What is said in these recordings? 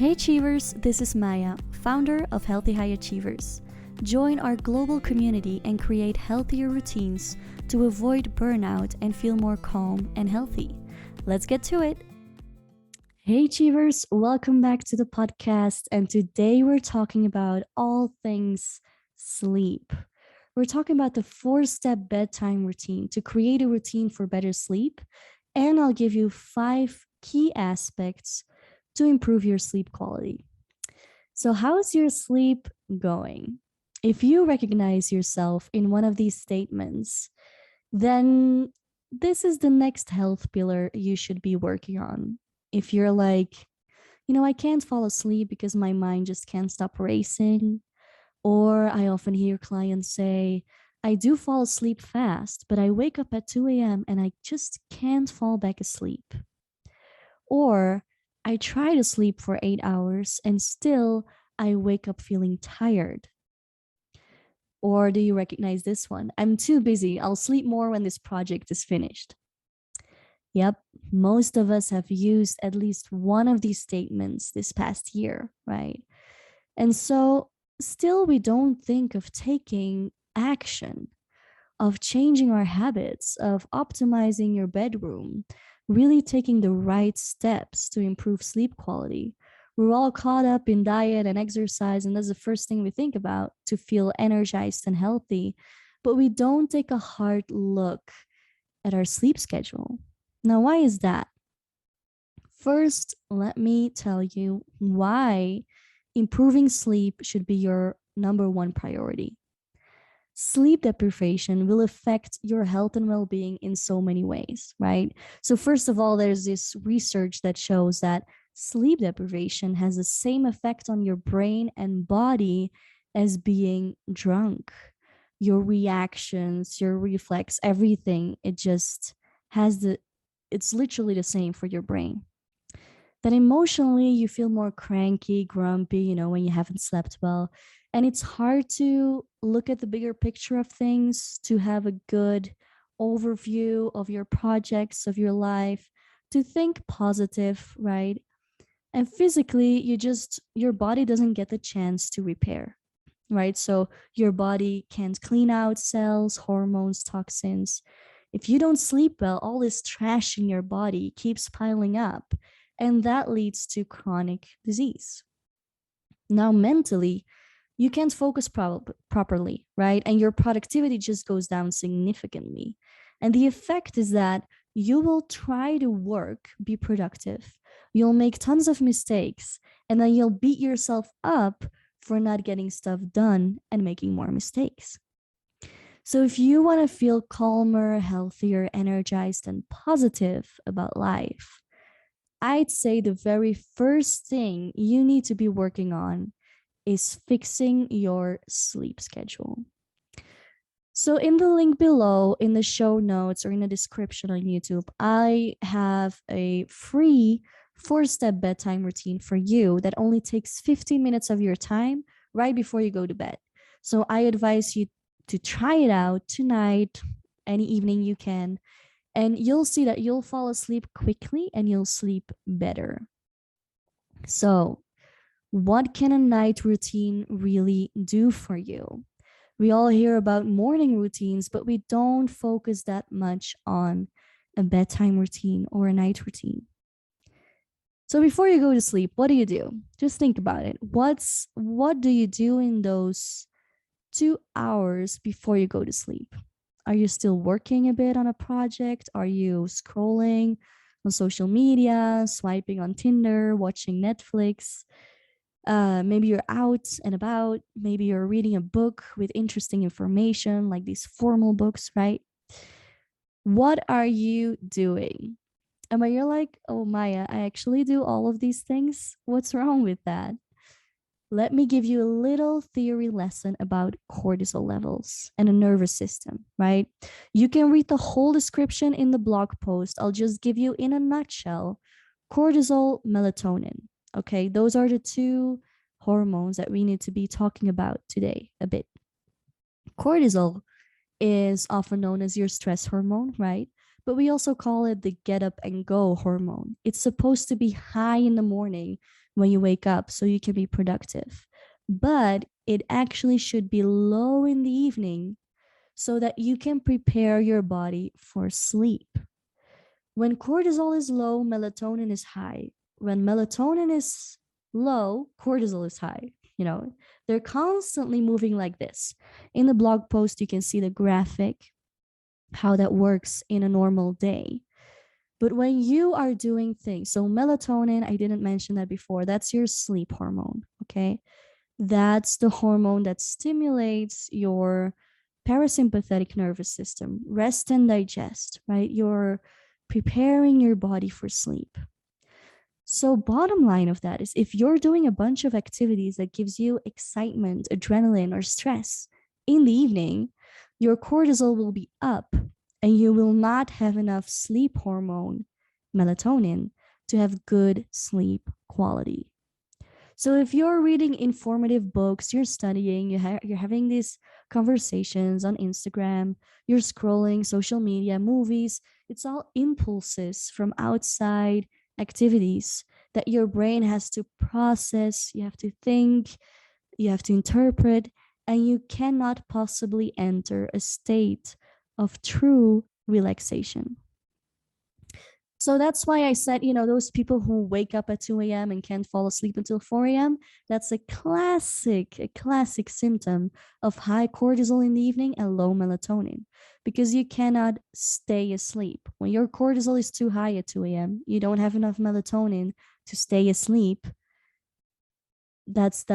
Hey Achievers, this is Maya, founder of Healthy High Achievers. Join our global community and create healthier routines to avoid burnout and feel more calm and healthy. Let's get to it. Hey Achievers, welcome back to the podcast. And today we're talking about all things sleep. We're talking about the 4-step bedtime routine to create a routine for better sleep. And I'll give you 5 key aspects to improve your sleep quality. So, how's your sleep going? If you recognize yourself in one of these statements, then this is the next health pillar you should be working on. If you're like, I can't fall asleep because my mind just can't stop racing, or I often hear clients say, I do fall asleep fast, but I wake up at 2 a.m. and I just can't fall back asleep. Or I try to sleep for 8 hours and still I wake up feeling tired. Or do you recognize this one? I'm too busy. I'll sleep more when this project is finished. Yep, most of us have used at least one of these statements this past year, right? And so still we don't think of taking action, of changing our habits, of optimizing your bedroom, really taking the right steps to improve sleep quality. We're all caught up in diet and exercise, and that's the first thing we think about to feel energized and healthy. But we don't take a hard look at our sleep schedule. Now, why is that? First, let me tell you why improving sleep should be your number one priority. Sleep deprivation will affect your health and well-being in so many ways, right? So first of all, there's this research that shows that sleep deprivation has the same effect on your brain and body as being drunk. Your reactions, your reflex, everything, it's literally the same for your brain. That emotionally you feel more cranky, grumpy, when you haven't slept well. And it's hard to look at the bigger picture of things, to have a good overview of your projects, of your life, to think positive, right? And physically, your body doesn't get the chance to repair, right? So your body can't clean out cells, hormones, toxins. If you don't sleep well, all this trash in your body keeps piling up, and that leads to chronic disease. Now, mentally, you can't focus properly, right? And your productivity just goes down significantly. And the effect is that you will try to work, be productive. You'll make tons of mistakes, and then you'll beat yourself up for not getting stuff done and making more mistakes. So if you want to feel calmer, healthier, energized, and positive about life, I'd say the very first thing you need to be working on is fixing your sleep schedule. So in the link below, in the show notes or in the description on YouTube, I have a free 4-step bedtime routine for you that only takes 15 minutes of your time right before you go to bed. So I advise you to try it out tonight, any evening you can, and you'll see that you'll fall asleep quickly and you'll sleep better. So what can a night routine really do for you? We all hear about morning routines, but we don't focus that much on a bedtime routine or a night routine. So before you go to sleep, what do you do? Just think about it. What do you do in those 2 hours before you go to sleep? Are you still working a bit on a project? Are you scrolling on social media, swiping on Tinder, watching Netflix? Maybe you're out and about. Maybe you're reading a book with interesting information, like these formal books, right? What are you doing? And you're like, oh, Maya, I actually do all of these things. What's wrong with that? Let me give you a little theory lesson about cortisol levels and the nervous system, right? You can read the whole description in the blog post. I'll just give you in a nutshell cortisol, melatonin. Okay, those are the 2 hormones that we need to be talking about today a bit. Cortisol is often known as your stress hormone, right? But we also call it the get up and go hormone. It's supposed to be high in the morning when you wake up so you can be productive. But it actually should be low in the evening so that you can prepare your body for sleep. When cortisol is low, melatonin is high. When melatonin is low, cortisol is high. They're constantly moving like this. In the blog post, you can see the graphic, how that works in a normal day. But when you are doing things, so melatonin, I didn't mention that before, that's your sleep hormone, okay? That's the hormone that stimulates your parasympathetic nervous system, rest and digest, right? You're preparing your body for sleep. So bottom line of that is if you're doing a bunch of activities that gives you excitement, adrenaline, or stress in the evening, your cortisol will be up and you will not have enough sleep hormone, melatonin, to have good sleep quality. So if you're reading informative books, you're studying, you're having these conversations on Instagram, you're scrolling social media, movies, it's all impulses from outside activities that your brain has to process, you have to think, you have to interpret, and you cannot possibly enter a state of true relaxation. So that's why I said, those people who wake up at 2 a.m. and can't fall asleep until 4 a.m., that's a classic symptom of high cortisol in the evening and low melatonin because you cannot stay asleep. When your cortisol is too high at 2 a.m., you don't have enough melatonin to stay asleep. That's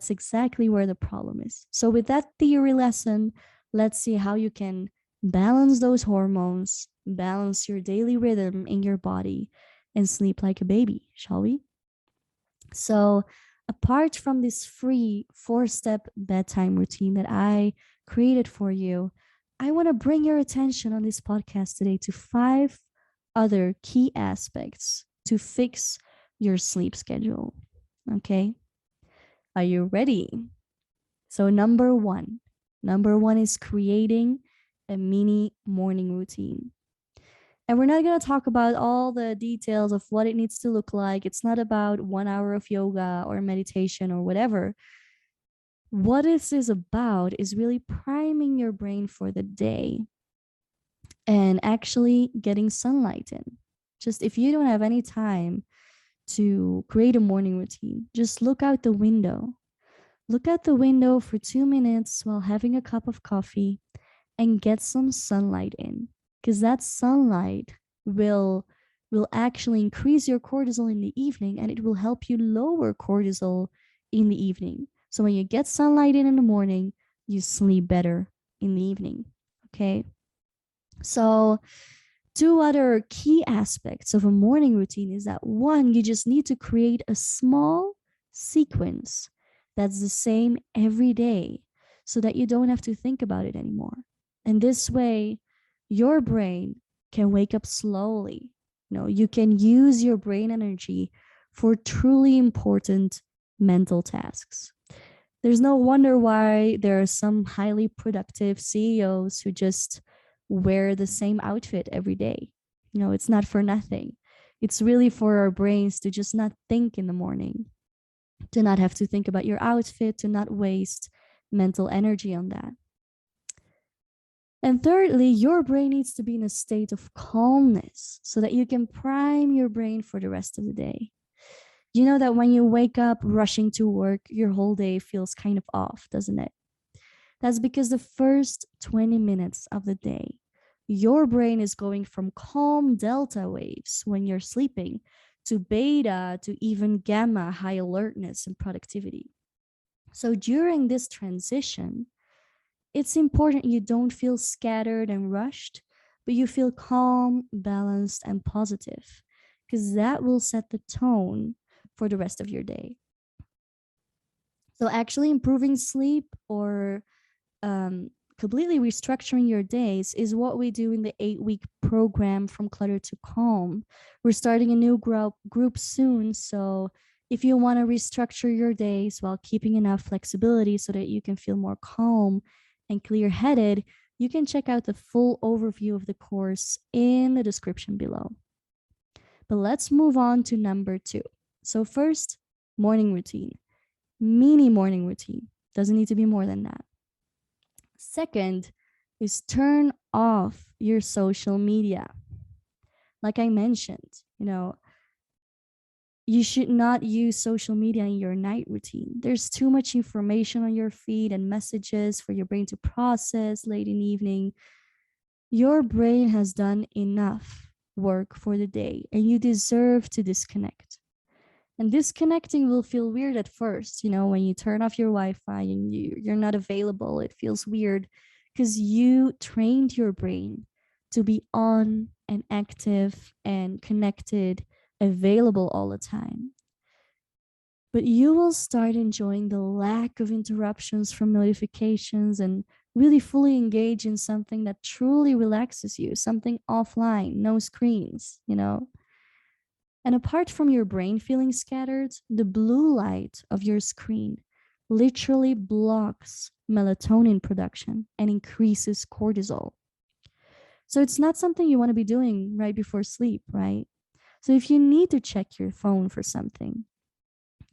exactly where the problem is. So with that theory lesson, let's see how you can balance those hormones, balance your daily rhythm in your body, and sleep like a baby, shall we? So apart from this free 4-step bedtime routine that I created for you, I want to bring your attention on this podcast today to 5 other key aspects to fix your sleep schedule. Okay? Are you ready? So number one is creating a mini morning routine. And we're not going to talk about all the details of what it needs to look like. It's not about 1 hour of yoga or meditation or whatever. What this is about is really priming your brain for the day and actually getting sunlight in. Just if you don't have any time to create a morning routine, just look out the window. Look out the window for 2 minutes while having a cup of coffee and get some sunlight in, because that sunlight will actually increase your cortisol in the evening and it will help you lower cortisol in the evening. So when you get sunlight in the morning, you sleep better in the evening. Okay? So 2 other key aspects of a morning routine is that 1, you just need to create a small sequence that's the same every day so that you don't have to think about it anymore. And this way, your brain can wake up slowly. You can use your brain energy for truly important mental tasks. There's no wonder why there are some highly productive CEOs who just wear the same outfit every day. It's not for nothing. It's really for our brains to just not think in the morning, to not have to think about your outfit, to not waste mental energy on that. And thirdly, your brain needs to be in a state of calmness so that you can prime your brain for the rest of the day. You know that when you wake up rushing to work, your whole day feels kind of off, doesn't it? That's because the first 20 minutes of the day, your brain is going from calm delta waves when you're sleeping to beta to even gamma high alertness and productivity. So during this transition, it's important you don't feel scattered and rushed, but you feel calm, balanced, and positive, because that will set the tone for the rest of your day. So actually improving sleep or completely restructuring your days is what we do in the 8-week program From Clutter to Calm. We're starting a new group soon. So if you want to restructure your days while keeping enough flexibility so that you can feel more calm and clear-headed, you can check out the full overview of the course in the description below. But let's move on to number 2. So first, morning routine, mini morning routine. Doesn't need to be more than that. Second is turn off your social media. Like I mentioned, you should not use social media in your night routine. There's too much information on your feed and messages for your brain to process late in the evening. Your brain has done enough work for the day and you deserve to disconnect. And disconnecting will feel weird at first, when you turn off your Wi-Fi and you're not available. It feels weird because you trained your brain to be on and active and connected, available all the time. But you will start enjoying the lack of interruptions from notifications and really fully engage in something that truly relaxes you, something offline, no screens. And apart from your brain feeling scattered, the blue light of your screen literally blocks melatonin production and increases cortisol. So it's not something you want to be doing right before sleep, right? So if you need to check your phone for something,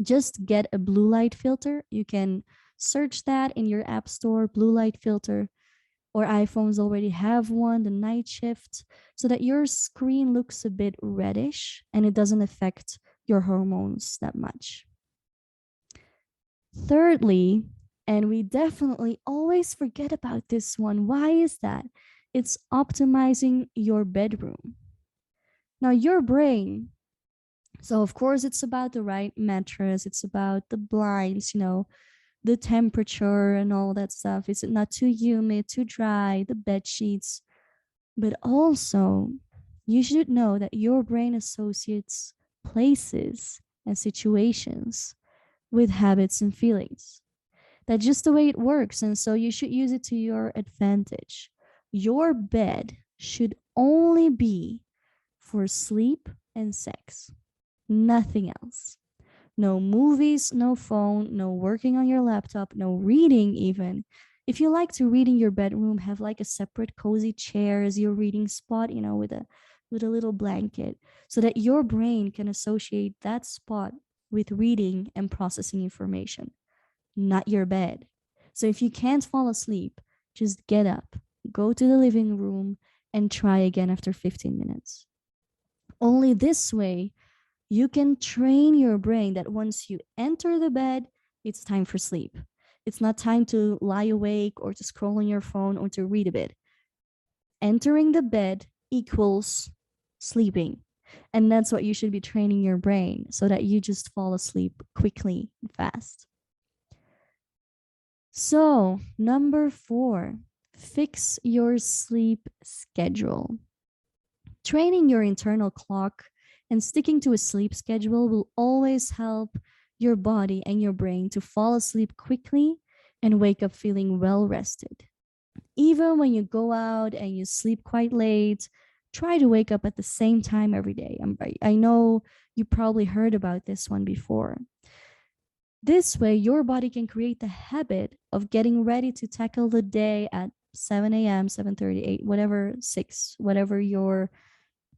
just get a blue light filter. You can search that in your app store, blue light filter, or iPhones already have one, the night shift, so that your screen looks a bit reddish and it doesn't affect your hormones that much. Thirdly, and we definitely always forget about this one. Why is that? It's optimizing your bedroom. Now, your brain, so of course, it's about the right mattress, it's about the blinds, the temperature and all that stuff. Is it not too humid, too dry, the bed sheets? But also, you should know that your brain associates places and situations with habits and feelings. That's just the way it works. And so you should use it to your advantage. Your bed should only be for sleep and sex, nothing else. No movies, no phone, no working on your laptop, no reading even. If you like to read in your bedroom, have like a separate cozy chair as your reading spot, with a little blanket, so that your brain can associate that spot with reading and processing information, not your bed. So if you can't fall asleep, just get up, go to the living room, and try again after 15 minutes. Only this way you can train your brain that once you enter the bed, it's time for sleep. It's not time to lie awake or to scroll on your phone or to read a bit. Entering the bed equals sleeping. And that's what you should be training your brain so that you just fall asleep quickly and fast. So, number 4, fix your sleep schedule. Training your internal clock and sticking to a sleep schedule will always help your body and your brain to fall asleep quickly and wake up feeling well rested. Even when you go out and you sleep quite late, try to wake up at the same time every day. I know you probably heard about this one before. This way, your body can create the habit of getting ready to tackle the day at 7 a.m., 7:30, 8, whatever, 6, whatever your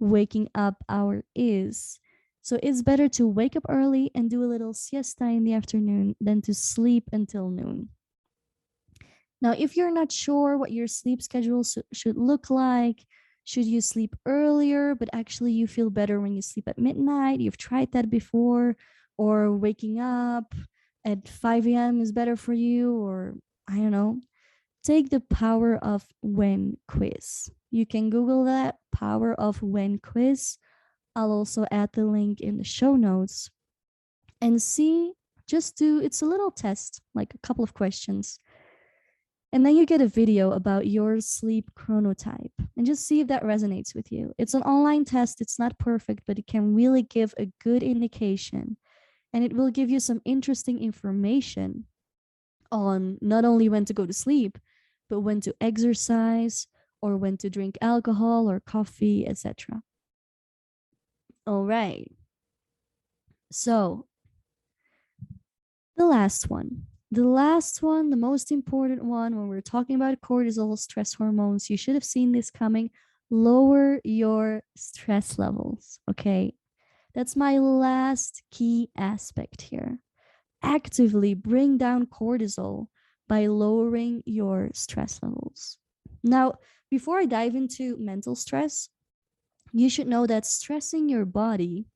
waking up hour is. So it's better to wake up early and do a little siesta in the afternoon than to sleep until noon. Now, if you're not sure what your sleep schedule should look like, should you sleep earlier, but actually you feel better when you sleep at midnight? You've tried that before, or waking up at 5 a.m. is better for you, or I don't know. Take the Power of When quiz. You can Google that, Power of When quiz. I'll also add the link in the show notes and see. It's a little test, like a couple of questions. And then you get a video about your sleep chronotype and just see if that resonates with you. It's an online test, it's not perfect, but it can really give a good indication. And it will give you some interesting information on not only when to go to sleep, but when to exercise or when to drink alcohol or coffee, etc. All right. So, the last one. The most important one, when we're talking about cortisol, stress hormones, you should have seen this coming. Lower your stress levels, okay? That's my last key aspect here. Actively bring down cortisol by lowering your stress levels. Now, before I dive into mental stress, you should know that stressing your body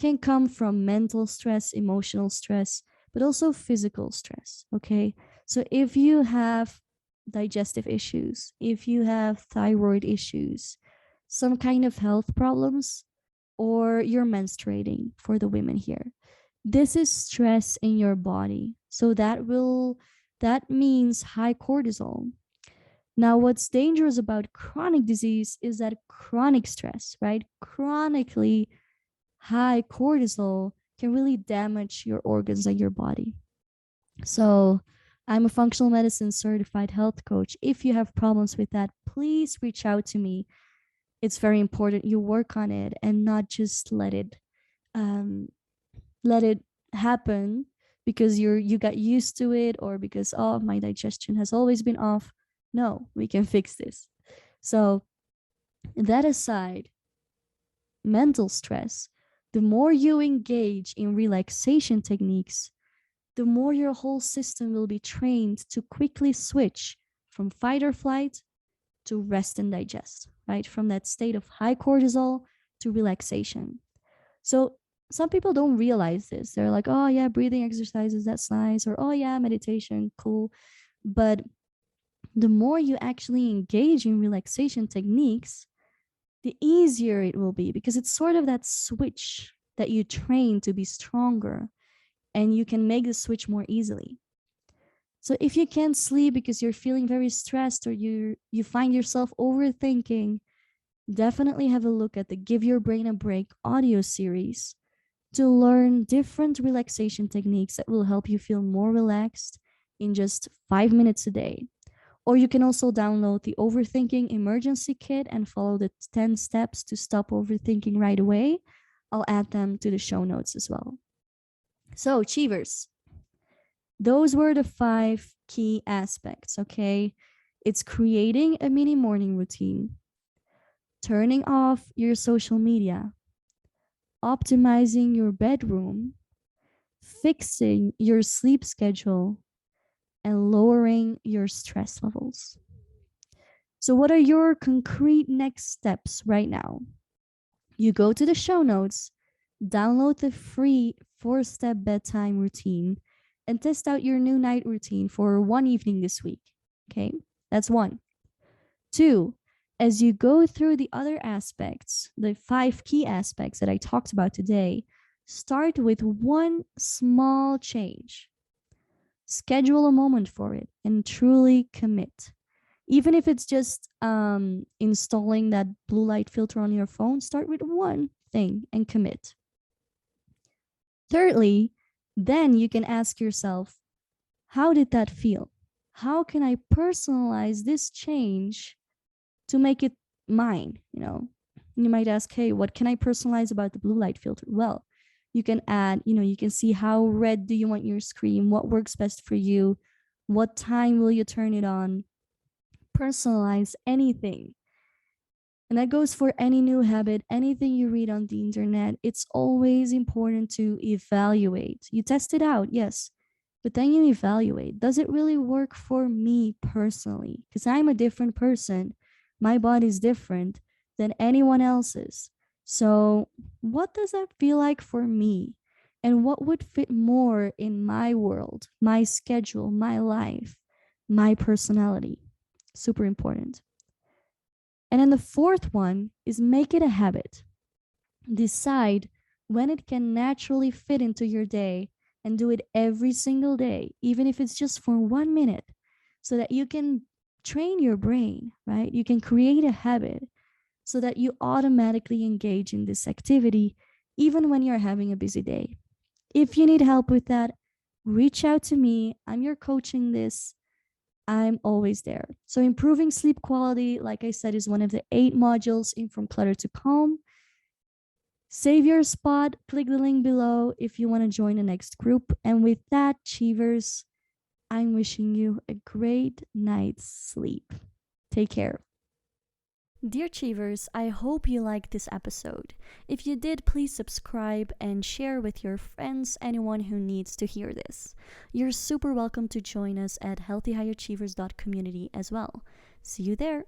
can come from mental stress, emotional stress, but also physical stress. Okay. So if you have digestive issues, if you have thyroid issues, some kind of health problems, or you're menstruating for the women here, this is stress in your body. So that means high cortisol. Now, what's dangerous about chronic disease is that chronic stress, right? Chronically high cortisol can really damage your organs and your body. So, I'm a functional medicine certified health coach. If you have problems with that, please reach out to me. It's very important you work on it and not just um, let it happen because you got used to it, or because, oh, my digestion has always been off. No, we can fix this. So, that aside, mental stress, the more you engage in relaxation techniques, the more your whole system will be trained to quickly switch from fight or flight to rest and digest, right? From that state of high cortisol to relaxation. So some people don't realize this. They're like, oh, yeah, breathing exercises, that's nice. Or, oh, yeah, meditation, cool. But the more you actually engage in relaxation techniques, the easier it will be, because it's sort of that switch that you train to be stronger, and you can make the switch more easily. So if you can't sleep because you're feeling very stressed, or you find yourself overthinking, definitely have a look at the Give Your Brain a Break audio series to learn different relaxation techniques that will help you feel more relaxed in just 5 minutes a day. Or you can also download the Overthinking Emergency Kit and follow the 10 steps to stop overthinking right away. I'll add them to the show notes as well. So, Achievers, those were the 5 key aspects, okay? It's creating a mini morning routine, turning off your social media, optimizing your bedroom, fixing your sleep schedule, and lowering your stress levels. So, what are your concrete next steps right now? You go to the show notes, download the free 4-step bedtime routine, and test out your new night routine for one evening this week. Okay, that's 1. 2, as you go through the other aspects, the 5 key aspects that I talked about today, start with one small change. Schedule a moment for it and truly commit. Even if it's just installing that blue light filter on your phone, start with one thing and commit. Thirdly, then you can ask yourself, how did that feel? How can I personalize this change to make it mine? You might ask, hey, what can I personalize about the blue light filter? Well, you can add, you can see how red do you want your screen, what works best for you, what time will you turn it on. Personalize anything. And that goes for any new habit, anything you read on the internet. It's always important to evaluate. You test it out, yes, but then you evaluate. Does it really work for me personally? Because I'm a different person. My body's different than anyone else's. So, what does that feel like for me? And what would fit more in my world, my schedule, my life, my personality? Super important. And then the 4th one is make it a habit. Decide when it can naturally fit into your day and do it every single day, even if it's just for 1 minute, so that you can train your brain, right? You can create a habit so that you automatically engage in this activity, even when you're having a busy day. If you need help with that, reach out to me. I'm your coach in this. I'm always there. So, improving sleep quality, like I said, is one of the 8 modules in From Clutter to Calm. Save your spot, click the link below if you want to join the next group. And with that, Achievers, I'm wishing you a great night's sleep. Take care. Dear Achievers, I hope you liked this episode. If you did, please subscribe and share with your friends, anyone who needs to hear this. You're super welcome to join us at healthyhighachievers.community as well. See you there.